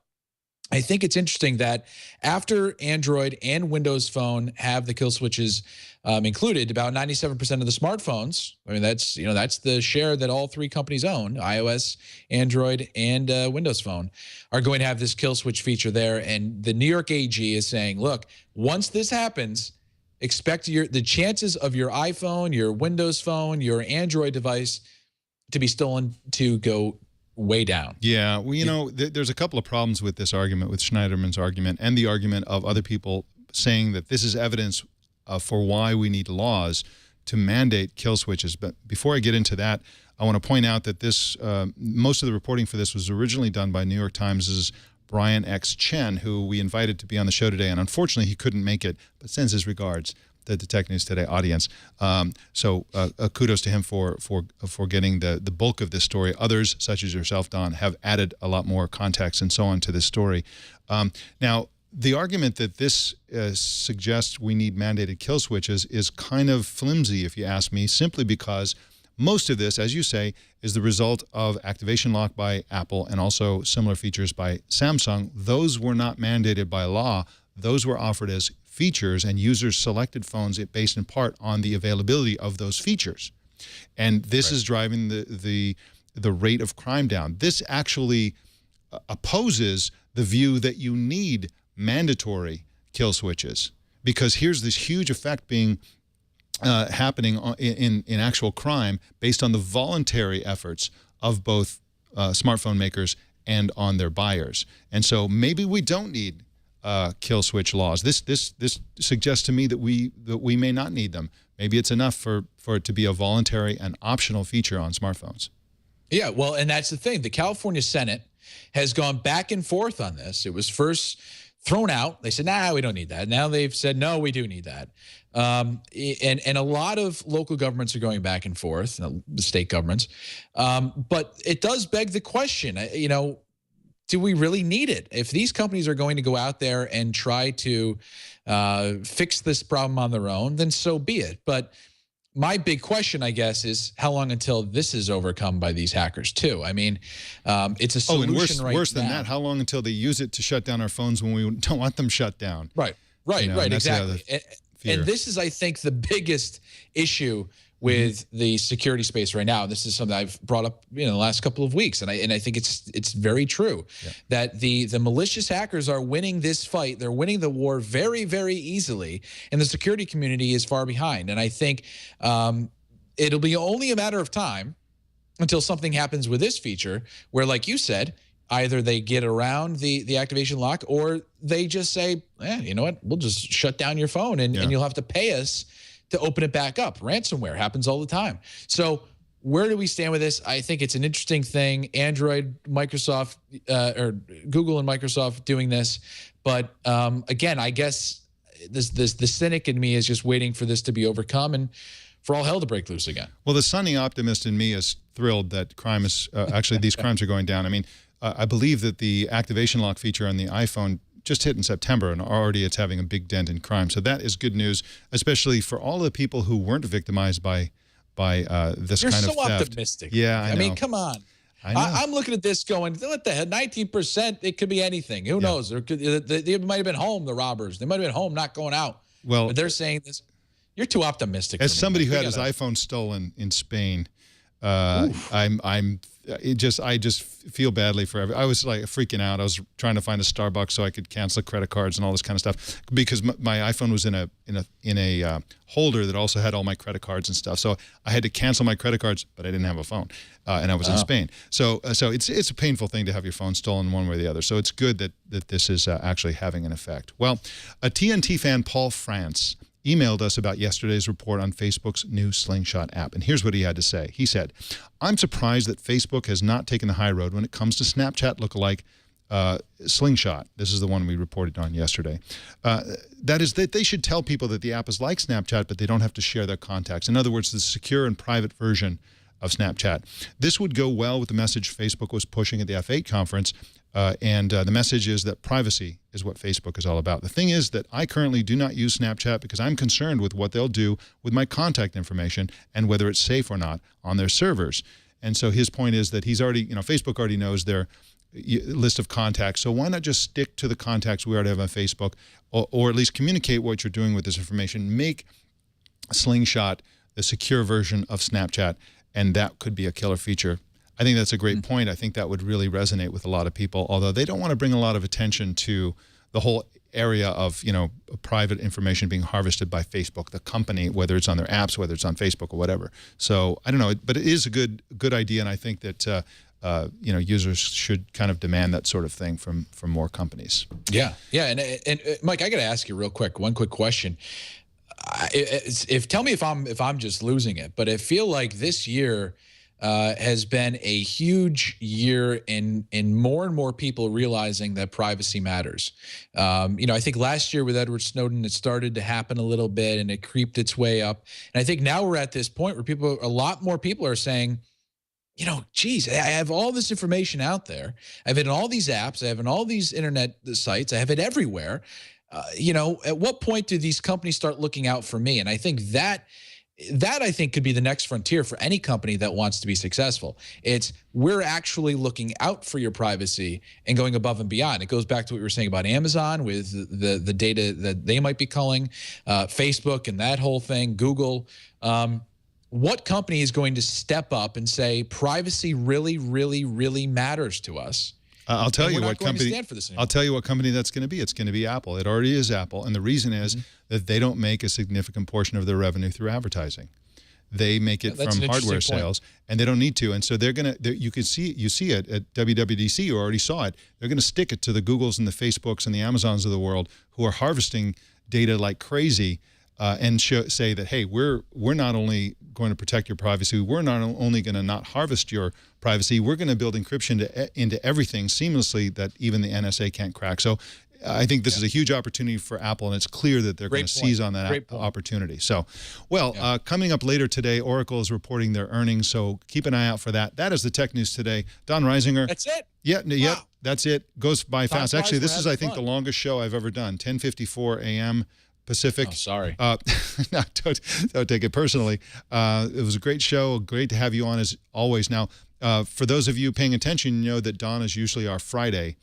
I think it's interesting that after Android and Windows Phone have the kill switches included, about 97% of the smartphones, I mean, that's the share that all three companies own, iOS, Android, and Windows Phone, are going to have this kill switch feature there. And the New York AG is saying, look, once this happens, expect the chances of your iPhone, your Windows Phone, your Android device to be stolen to go way down. Yeah, well, there's a couple of problems with this argument, with Schneiderman's argument, and the argument of other people saying that this is evidence for why we need laws to mandate kill switches. But before I get into that, I want to point out that this most of the reporting for this was originally done by New York Times' Brian X. Chen, who we invited to be on the show today, and unfortunately he couldn't make it, but sends his regards to the Tech News Today audience. So kudos to him for getting the bulk of this story. Others, such as yourself, Don, have added a lot more context and so on to this story. Now, the argument that this suggests we need mandated kill switches is kind of flimsy, if you ask me, simply because most of this, as you say, is the result of activation lock by Apple and also similar features by Samsung. Those were not mandated by law. Those were offered as features, and users selected phones based in part on the availability of those features. And this is driving the rate of crime down. This actually opposes the view that you need mandatory kill switches, because here's this huge effect being happening in actual crime based on the voluntary efforts of both smartphone makers and on their buyers. And so maybe we don't need kill switch laws. This suggests to me that we may not need them. Maybe it's enough for it to be a voluntary and optional feature on smartphones. Yeah, well, and that's the thing. The California Senate has gone back and forth on this. It was first thrown out. They said, nah, we don't need that. Now they've said, no, we do need that. And a lot of local governments are going back and forth, the state governments. But it does beg the question, do we really need it? If these companies are going to go out there and try to fix this problem on their own, then so be it. But my big question, I guess, is how long until this is overcome by these hackers, too? I mean, it's a solution and worse than that, how long until they use it to shut down our phones when we don't want them shut down? Right, exactly. And this is, I think, the biggest issue with the security space right now. This is something I've brought up in the last couple of weeks, and I think it's very true that the malicious hackers are winning this fight. They're winning the war very, very easily, and the security community is far behind. And I think it'll be only a matter of time until something happens with this feature where, like you said, either they get around the activation lock or they just say, you know what, we'll just shut down your phone and you'll have to pay us to open it back up. Ransomware happens all the time. So where do we stand with this? I think it's an interesting thing. Android, Microsoft, or Google and Microsoft doing this. But again, I guess the cynic in me is just waiting for this to be overcome and for all hell to break loose again. Well, the sunny optimist in me is thrilled that crime is actually these crimes are going down. I mean, I believe that the activation lock feature on the iPhone just hit in September, and already it's having a big dent in crime. So that is good news, especially for all the people who weren't victimized by this kind of theft. You're so optimistic. Yeah, I know. mean, come on. I'm looking at this going, what the hell, 19%? It could be anything. Who knows? They might have been home, the robbers. They might have been home, not going out. Well, but they're saying this. You're too optimistic. As somebody who had his iPhone stolen in Spain, I just feel badly for I was like freaking out. I was trying to find a Starbucks so I could cancel credit cards and all this kind of stuff because my iPhone was in a holder that also had all my credit cards and stuff. So I had to cancel my credit cards, but I didn't have a phone, and I was in Spain. So it's a painful thing to have your phone stolen one way or the other. So it's good that this is actually having an effect. Well, a TNT fan, Paul France, emailed us about yesterday's report on Facebook's new Slingshot app. And here's what he had to say. He said, "I'm surprised that Facebook has not taken the high road when it comes to Snapchat lookalike Slingshot." This is the one we reported on yesterday. That is that they should tell people that the app is like Snapchat, but they don't have to share their contacts. In other words, the secure and private version of Snapchat. This would go well with the message Facebook was pushing at the F8 conference. The message is that privacy is what Facebook is all about. The thing is that I currently do not use Snapchat because I'm concerned with what they'll do with my contact information and whether it's safe or not on their servers. And so his point is that he's already, Facebook already knows their list of contacts. So why not just stick to the contacts we already have on Facebook, or at least communicate what you're doing with this information, make Slingshot the secure version of Snapchat, and that could be a killer feature. I think that's a great point. I think that would really resonate with a lot of people, although they don't want to bring a lot of attention to the whole area of, private information being harvested by Facebook, the company, whether it's on their apps, whether it's on Facebook or whatever. So I don't know, but it is a good idea, and I think that users should kind of demand that sort of thing from more companies. Yeah, and Mike, I got to ask you real quick, one quick question. Tell me if I'm just losing it, but I feel like this year has been a huge year in more and more people realizing that privacy matters. I think last year with Edward Snowden, it started to happen a little bit and it creeped its way up. And I think now we're at this point where a lot more people are saying, geez, I have all this information out there. I have it in all these apps. I have it in all these internet sites. I have it everywhere. At what point do these companies start looking out for me? And I think that I think could be the next frontier for any company that wants to be successful. It's we're actually looking out for your privacy and going above and beyond. It goes back to what we were saying about Amazon with the data that they might be culling, Facebook and that whole thing, Google. What company is going to step up and say privacy really, really, really matters to us? I'll tell you what company. I'll tell you what company that's going to be. It's going to be Apple. It already is Apple, and the reason is that they don't make a significant portion of their revenue through advertising. They make it from hardware sales, and they don't need to. And so they're going to. You see it at WWDC. You already saw it. They're going to stick it to the Googles and the Facebooks and the Amazons of the world who are harvesting data like crazy. And say that, hey, we're not only going to protect your privacy, we're not only going to not harvest your privacy, we're going to build encryption into everything seamlessly that even the NSA can't crack. So I think this is a huge opportunity for Apple, and it's clear that they're going to seize on that opportunity. So, coming up later today, Oracle is reporting their earnings, so keep an eye out for that. That is the Tech News Today. Don Reisinger. That's it? Yep, that's it. Goes by fast. Actually, this is, I think, the longest show I've ever done, 10:54 a.m. Pacific. Oh, sorry. No, don't take it personally. It was a great show. Great to have you on as always. Now, for those of you paying attention, you know that Don is usually our Friday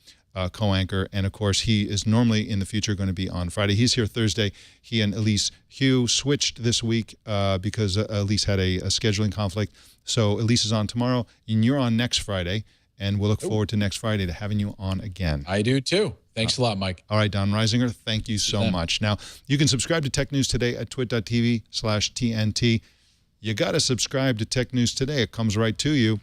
co-anchor, and of course he is normally in the future going to be on Friday. He's here Thursday. He and Elise Hugh switched this week because Elise had a scheduling conflict. So Elise is on tomorrow, and you're on next Friday, and we'll look forward to next Friday to having you on again. I do too. Thanks a lot, Mike. All right, Don Reisinger, thank you so much. Now, you can subscribe to Tech News Today at twit.tv/TNT. You got to subscribe to Tech News Today. It comes right to you,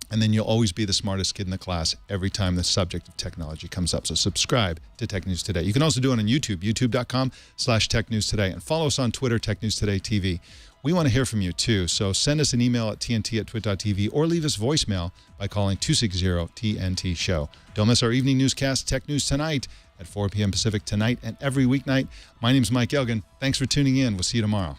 and then you'll always be the smartest kid in the class every time the subject of technology comes up. So subscribe to Tech News Today. You can also do it on YouTube, youtube.com/Tech News Today, and follow us on Twitter, Tech News Today TV. We want to hear from you, too, so send us an email at tnt@twit.tv or leave us voicemail by calling 260-TNT-SHOW. Don't miss our evening newscast, Tech News Tonight, at 4 p.m. Pacific tonight and every weeknight. My name's Mike Elgan. Thanks for tuning in. We'll see you tomorrow.